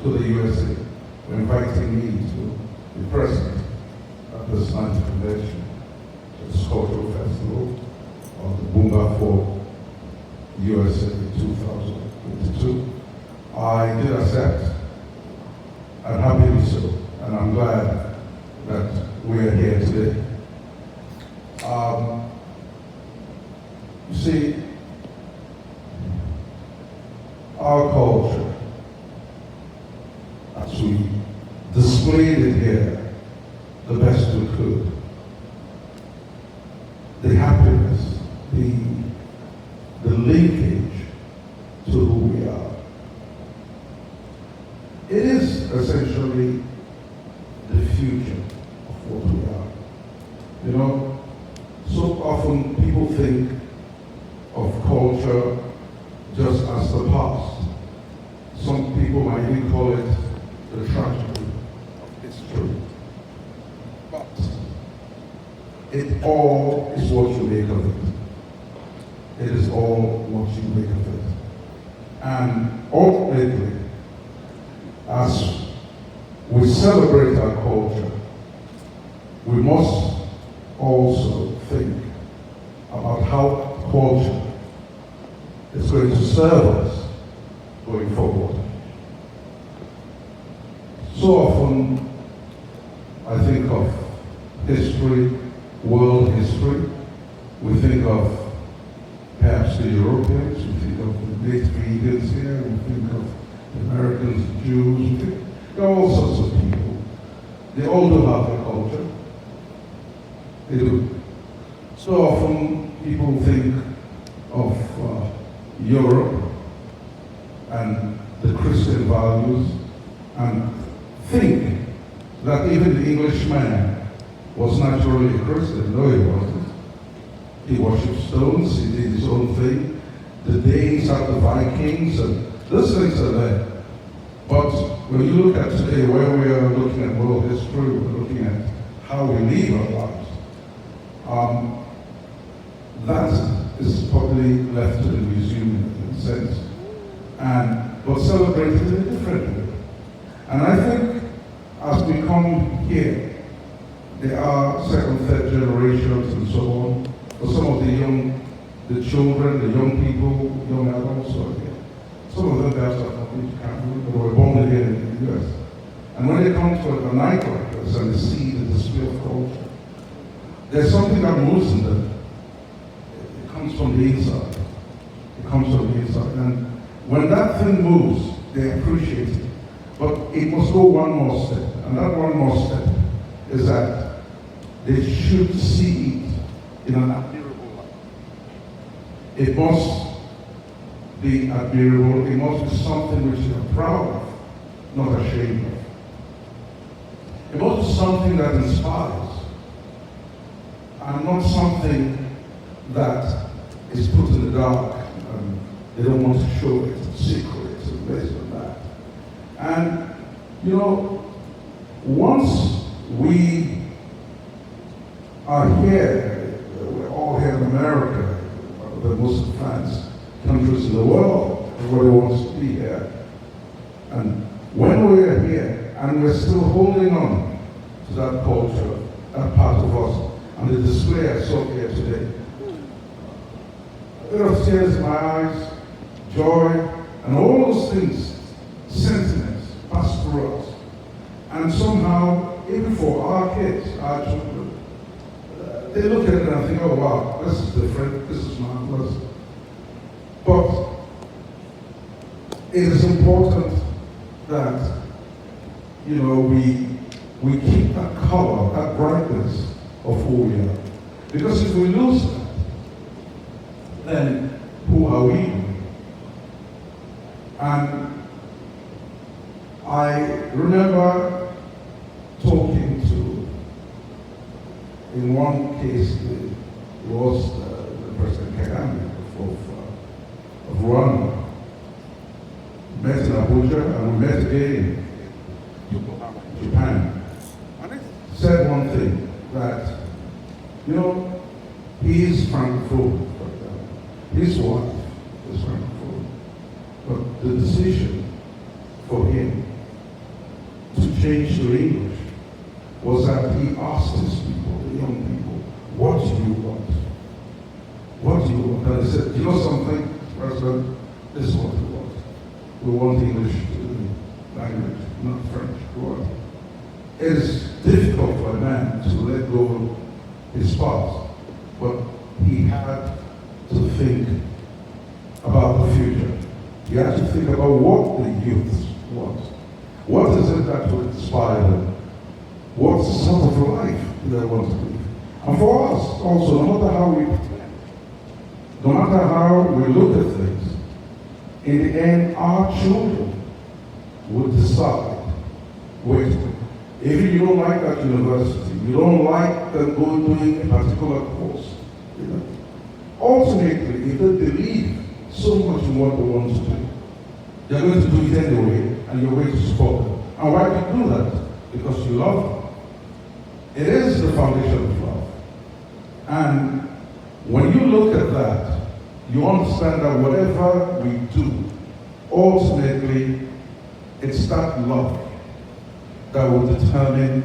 to the USA for inviting me to be present at this 9th convention, this cultural festival of the BAFAW USA 2022. I did accept, and happily so, and I'm glad that we are here today. You see, our culture, as we displayed it here the best we could, the happiness, the linkage to who we are. It is essentially the future of what we are. You know, so often people think of culture just as the past. Some people might even call it the tragedy of history. But it all is what you make of it. It is all what you make of it. And ultimately, as we celebrate our culture, we must also think about how culture is going to serve us going forward. So often, I think of history, world history. We think of perhaps the Europeans, we think of the Native Indians here, we think of the Americans, the Jews, we think there are all sorts of people. They all do have a culture. They do. So often people think of Europe and the Christian values and think that even the Englishman was naturally a Christian. No, he wasn't. He worshipped stones, he did his own thing. The Danes had the Vikings, and those things are there. But when you look at today, where we are looking at world history, we're looking at how we live our lives. That is probably left to the museum in a sense, but celebrated in a different way. And I think as we come here, there are second, third generations and so on. For some of the children, the young people, young adults who are here. Some of them perhaps are from Cameroon, but were born here in the US. And when they come to a night like this and they see the display of culture, there's something that moves in them. It comes from the inside. It comes from the inside. And when that thing moves, they appreciate it. But it must go one more step. And that one more step is that they should see it in an admirable light. It must be admirable. It must be something which you are proud of, not ashamed of. It must be something that inspires, and not something that is put in the dark and they don't want to show it, secrets and this and that. And, you know, once we are here, we're all here in America, one of the most advanced countries in the world, everybody wants to be here. And when we're here and we're still holding on to that culture, that part of us, and the display I saw here today, a bit of tears in my eyes, joy, and all those things, sentiments pass through us. And somehow, even for our kids, our children, they look at it and think, oh wow, this is different, this is marvelous. But it is important that, you know, we keep that color, that brightness of who we are. Because if we lose that, then who are we? And I remember talking to, in one case, it was the President Kagame of Rwanda. We met in Abuja and we met again in Japan. And I said one thing, that, you know, he is Francophone, for example. His wife is Francophone. But the decision for him President, this is what we want. We want English language, not French. It is difficult for a man to let go of his past, but he had to think about the future. He had to think about what the youth want. What is it that will inspire them? What sort of life do they want to live? And for us also, no matter how we plan, no matter how we look at things, in the end, our children will decide where to go. If you don't like that university, you don't like them doing a particular course, ultimately, if they believe so much in what they want to do, they're going to do it anyway, and you're going to support them. And why do you do that? Because you love them. It is the foundation of love. And when you look at that, you understand that whatever we do, ultimately, it's that love that will determine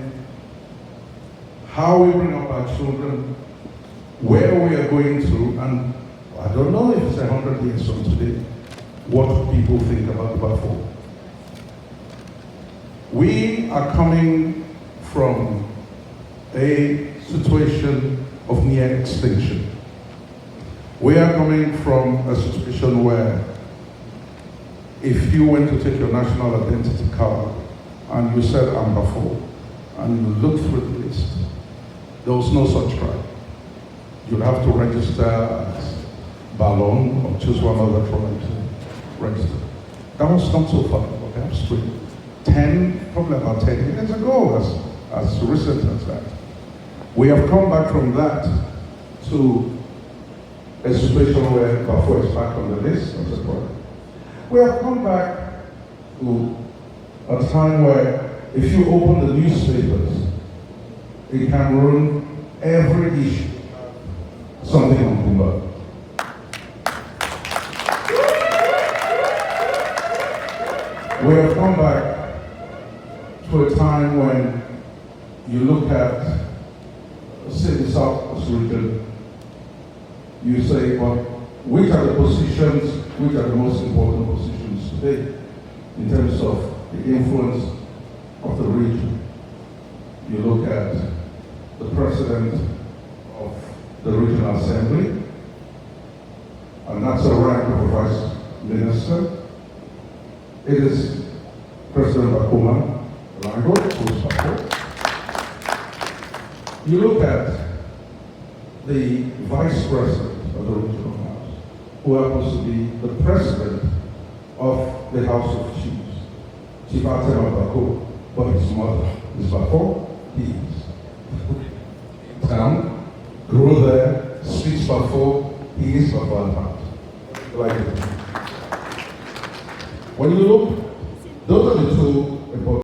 how we bring up our children, where we are going to, and I don't know if it's 100 years from today, what people think about BAFAW. We are coming from a situation of near extinction. We are coming from a situation where if you went to take your national identity card and you said I'm BAFAW, and you looked through the list, there was no such tribe. You'd have to register as Balong or choose one other tribe to register. That was not so far, perhaps 10, probably about 10 years ago, as recent as that. We have come back from that to a situation where BAFAW is back on the list as a tribe. We have come back to a time where if you open the newspapers, in Cameroon, every issue, something on Kumba. We have come back to a time when you look at, say, the South region, you say, well, which are the positions, which are the most important positions today in terms of the influence of the region? You look at the president of the regional assembly, and that's a rank of a vice minister. It is President Bakuma Lango, who is BAFAW. You look at the vice president of the regional house, who happens to be the president of the House of Chiefs, Chief Atema Bako, but his mother is BAFAW. He is town, grew there, speaks BAFAW, he is BAFAW. Like it. When you look, those are the two important